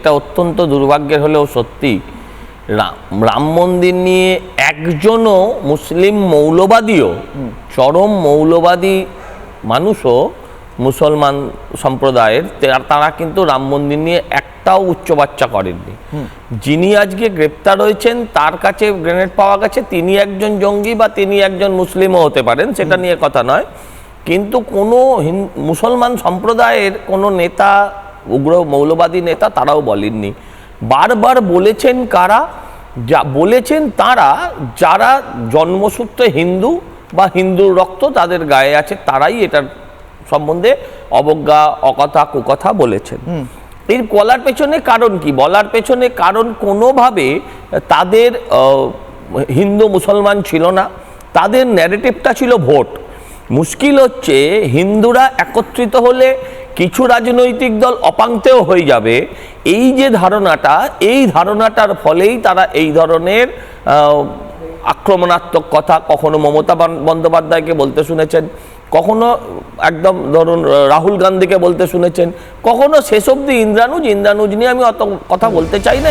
এটা অত্যন্ত দুর্ভাগ্যের হলেও সত্যি, রাম মন্দির নিয়ে একজনও মুসলিম মৌলবাদীও, চরম মৌলবাদী মানুষও মুসলমান সম্প্রদায়ের, তারা কিন্তু রাম মন্দির নিয়ে একটাও উচ্চবাচ্চা করেননি। যিনি আজকে গ্রেপ্তার হয়েছেন তার কাছে গ্রেনেড পাওয়া গেছে, তিনি একজন জঙ্গি বা তিনি একজন মুসলিমও হতে পারেন, সেটা নিয়ে কথা নয়, কিন্তু কোনো মুসলমান সম্প্রদায়ের কোনো নেতা, উগ্র মৌলবাদী নেতা তারাও বলেননি। বারবার বলেছেন কারা? বলেছেন তারা যারা জন্মসূত্রে হিন্দু বা হিন্দুর রক্ত তাদের গায়ে আছে, তারাই এটার সম্বন্ধে অবজ্ঞা, অকথা, কুকথা বলেছেন। এর বলার পেছনে কারণ কি? বলার পেছনে কারণ কোনোভাবে তাদের হিন্দু মুসলমান ছিল না, তাদের ন্যারেটিভটা ছিল ভোট। মুশকিল হচ্ছে হিন্দুরা একত্রিত হলে কিছু রাজনৈতিক দল অপাঙ্ক্তেও হয়ে যাবে, এই যে ধারণাটা, এই ধারণাটার ফলেই তারা এই ধরনের আক্রমণাত্মক কথা কখনো মমতা বন্দ্যোপাধ্যায়কে বলতে শুনেছেন, কখনো একদম ধরুন রাহুল গান্ধীকে বলতে শুনেছেন, কখনো শেষ অবধি ইন্দ্রানুজ নিয়ে আমি অত কথা বলতে চাই না।